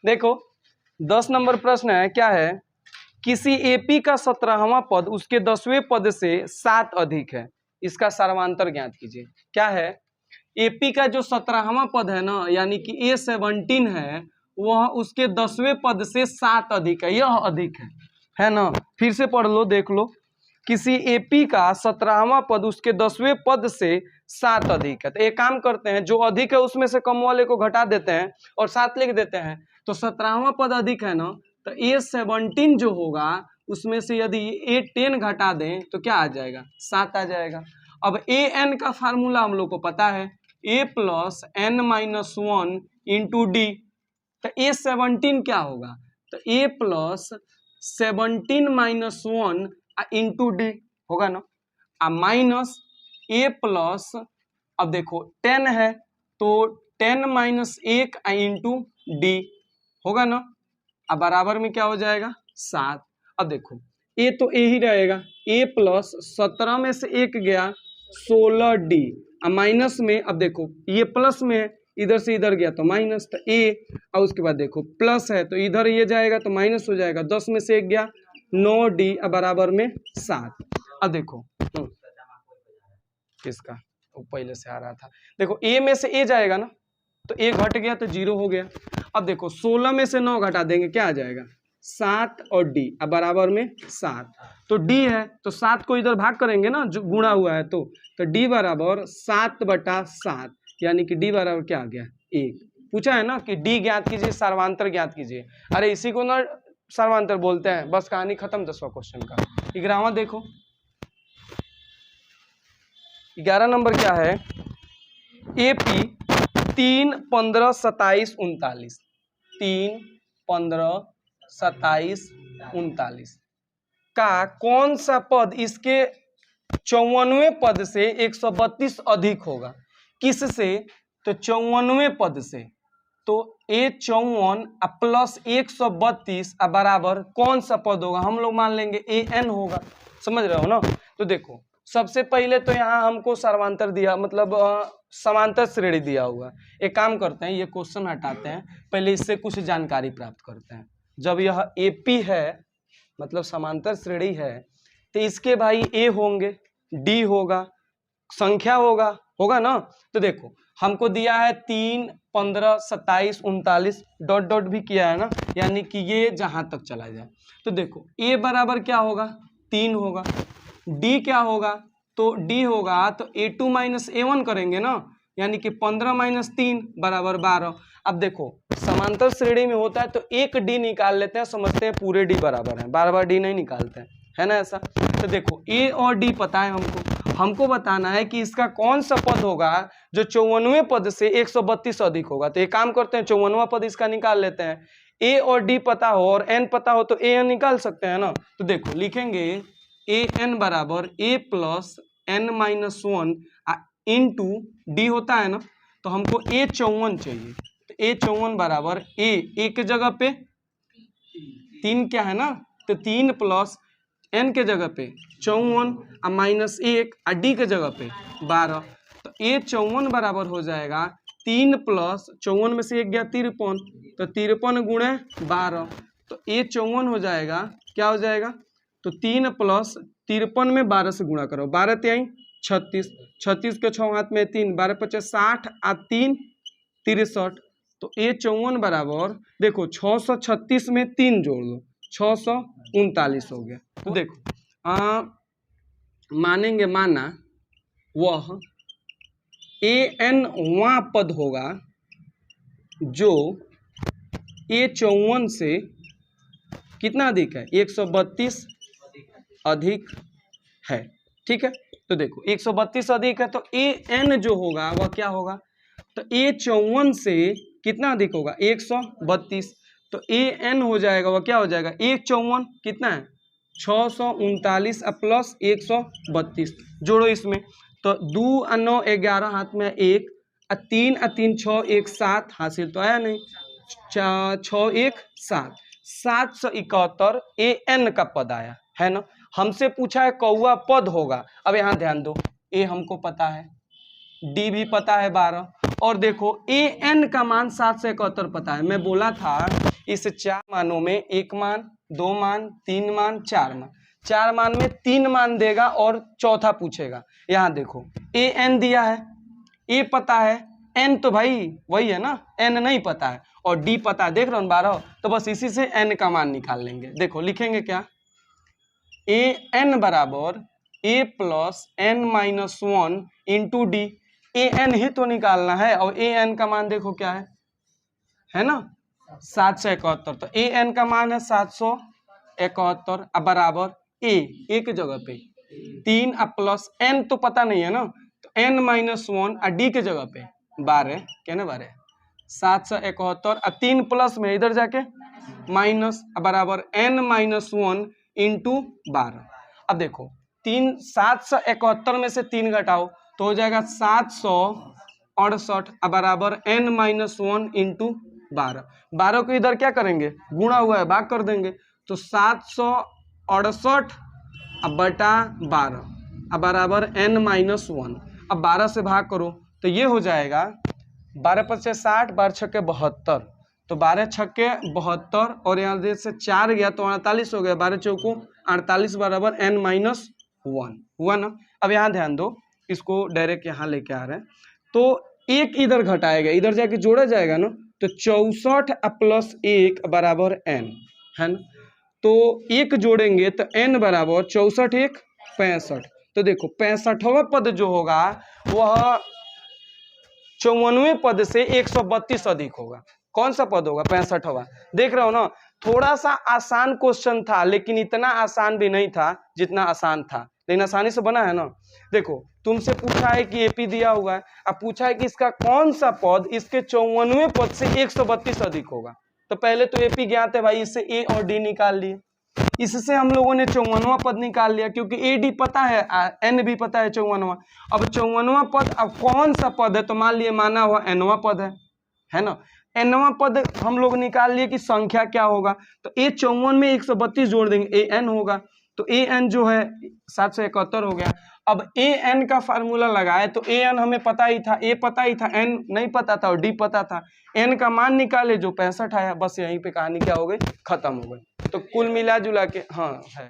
देखो 10 नंबर प्रश्न है, क्या है, किसी एपी का 17वां पद उसके 10वें पद से 7 अधिक है, इसका सर्वांतर ज्ञात कीजिए। क्या है, एपी का जो 17वां पद है ना, यानी कि A17 है, वह उसके 10वें पद से 7 अधिक है, यह अधिक है ना। फिर से पढ़ लो, देख लो, किसी एपी का 17वां पद उसके 10वें पद से 7 अधिक है। तो एक काम करते हैं, जो अधिक है उसमें से कम वाले को घटा देते हैं और 7 लिख देते हैं। तो 17वां पद अधिक है ना, तो A17 जो होगा उसमें से यदि A10 घटा दें तो क्या आ जाएगा, 7 आ जाएगा। अब AN का फार्मूला हम लोग को पता है, A plus N minus 1 into D. तो A17 क्या होगा, तो A plus 17 minus 1 into D होगा ना, अब माइनस A प्लस, अब देखो 10 है तो 10 माइनस 1 इंटू डी होगा ना, अब बराबर में क्या हो जाएगा, 7। अब देखो A तो A ही रहेगा, A प्लस 17 में से 1 गया 16 डी, अब माइनस में, अब देखो ये प्लस में है, इधर से इधर गया तो माइनस, तो A, और उसके बाद देखो प्लस है तो इधर ये जाएगा तो माइनस हो जाएगा, 10 में से 1 गया 9 डी, अब बराबर में 7। अब देखो किसका, वो पहले से आ रहा था, देखो A में से A जाएगा ना, तो A घट गया तो 0 हो गया। अब देखो 16 में से 9 घटा देंगे, क्या आ जाएगा, 7 और D, अब बराबर में 7। तो D है तो 7 को इधर भाग करेंगे ना, जो गुणा हुआ है, तो D बराबर 7/7, यानी कि D बराबर क्या आ गया, 1। पूछा है ना कि D ज्ञात कीजिए, सर्वांतर ज्ञात कीजिए, अरे इसी को ना सर्वांतर बोलते हैं। बस कहानी खत्म 10वां क्वेश्चन का। 11वां देखो, 11 नंबर क्या है, AP 3, 15, 27, 39, 3, 15, 27, 39 का कौन सा पद इसके 54वें पद से 132 अधिक होगा, किससे, तो 54वें पद से, तो A54 प्लस 132 बराबर कौन सा पद होगा, हम लोग मान लेंगे AN होगा, समझ रहे हो ना। तो देखो सबसे पहले तो यहाँ हमको सर्वांतर दिया, मतलब समांतर श्रेणी दिया हुआ। एक काम करते हैं, ये क्वेश्चन हटाते हैं, पहले इससे कुछ जानकारी प्राप्त करते हैं। जब यह AP है, मतलब समांतर श्रेणी है, तो इसके भाई A होंगे, D होगा, संख्या होगा ना। तो देखो हमको दिया है 3, 15, 27, 39, डॉट डॉट भी किया है ना, यानी कि ये जहां तक चला जाए। तो देखो A बराबर क्या होगा, 3 होगा, D क्या होगा, तो D होगा तो A2 माइनस A1 करेंगे ना, यानी कि 15 माइनस 3 बराबर 12। अब देखो समांतर श्रेणी में होता है तो एक D निकाल लेते हैं, समझते हैं पूरे D बराबर है, बार बार D नहीं निकालते हैं, है ना ऐसा। तो देखो A और D पता है हमको बताना है कि इसका कौन सा पद होगा जो 54वें पद से 132 अधिक होगा। तो एक काम करते हैं, 54वां पद इसका निकाल लेते हैं। A और D पता हो और N पता हो तो AN निकाल सकते हैं ना। तो देखो लिखेंगे AN बराबर A plus N minus 1 into D होता है ना, तो हमको A54 चाहिए। तो A54 बराबर A के जगह पे 3 क्या है ना, तो 3 प्लस N के जगह पे 54 माइनस 1 D के जगह पे 12। तो A54 बराबर हो जाएगा 3 प्लस 54 में से 1 गया 53, तो 53 गुणे 12। तो A54 हो जाएगा, क्या हो जाएगा, तो 3 प्लस 53 में 12 से गुणा करो, 12 3 36, 36 के 6 हाथ में 3, 12 50 60 आ 3 63। तो A54 बराबर देखो 636 में 3 जोड़ दो, 639 हो गया। तो देखो मानेंगे माना वह AN वां पद होगा जो A54 से कितना अधिक है, 132 अधिक है, ठीक है। तो देखो 132 अधिक है तो AN जो होगा वह क्या होगा, तो A54 से कितना अधिक होगा, 132। तो AN हो जाएगा वह क्या हो जाएगा, 154 कितना है 639 प्लस 132 जोड़ो इसमें, तो 2 और 9 11 हाथ में 1 और 3 और 3 6 1 7 हासिल तो आया नहीं, 6 1 7 771 AN का पद आया है ना। हमसे पूछा है कौआ पद होगा। अब यहाँ ध्यान दो, A हमको पता है, D भी पता है 12 और देखो ए एन का मान 771 पता है। मैं बोला था इस 4 मानों में 1 मान, 2 मान, 3 मान, 4 मान। 4 मान में 3 मान देगा और चौथा पूछेगा। यहाँ देखो ए एन दिया है, ए पता है, एन तो भाई वही है ना, एन नहीं पता है और डी पता है। देख रहे हो 12, तो बस इसी से एन का मान निकाल लेंगे। देखो लिखेंगे क्या, ए एन बराबर A plus N minus 1 into D. A N ही तो निकालना है और ए एन का मान देखो क्या है ना 771। तो ए एन का मान है 771 अब बराबर ए एक जगह पे 3 अब प्लस एन तो पता नहीं है ना, तो एन माइनस 1 और डी के जगह पे 12 क्या ना 12 771 और 3 प्लस में इधर जाके माइनस बराबर एन माइनस 1 इंटू 12। अब देखो 771 में से 3 घटाओ तो हो जाएगा 768 बराबर एन माइनस 1 इंटू 12। 12 को इधर क्या करेंगे, गुणा हुआ है भाग कर देंगे, तो 768 बटा 12 बराबर एन माइनस 1। अब 12 से भाग करो तो ये हो जाएगा 12 पचे 60, 12 छक्के 72, तो 12 छक्के 72 और यहाँ से 4 गया तो 48 हो गया। 12 चौको 48 बराबर एन माइनस 1 हुआ ना। अब यहाँ ध्यान दो, इसको डायरेक्ट यहाँ लेके आ रहे हैं तो एक इधर घटाएगा, इधर जाके जोड़ा जाएगा ना, तो 64 प्लस 1 बराबर एन है ना। तो एक जोड़ेंगे तो एन बराबर 64 1 65। तो देखो 65वां पद जो होगा वह 54वें पद से 132 अधिक होगा। कौन सा पद होगा 65वां। देख रहे हो ना, थोड़ा सा आसान क्वेश्चन था लेकिन इतना आसान भी नहीं था जितना आसान था, लेकिन आसानी से बना है ना। देखो तुमसे पूछा है कि एपी दिया हुआ है, अब पूछा है कि इसका कौन सा पद इसके 54वें पद से 132 अधिक होगा। तो पहले तो एपी ज्ञात है भाई, इससे ए और डी निकाल लिए, इससे हम लोगों ने 54वां पद निकाल लिया क्योंकि ए डी पता है, एन भी पता है 54वां। अब 54वां पद अब कौन सा पद है, तो मान लिए माना हुआ एनवां पद है ना। एनवां पद हम लोग निकाल लिए कि संख्या क्या होगा, तो ए 54 में 132 जोड़ देंगे, ए एन होगा, तो ए एन जो है 771 हो गया। अब ए एन का फार्मूला लगाए तो ए एन हमें पता ही था, ए पता ही था, एन नहीं पता था और डी पता था। एन का मान निकाले जो 65 आया, बस यहीं पे कहानी क्या हो गई, खत्म हो गई। तो कुल मिला जुला के हाँ है।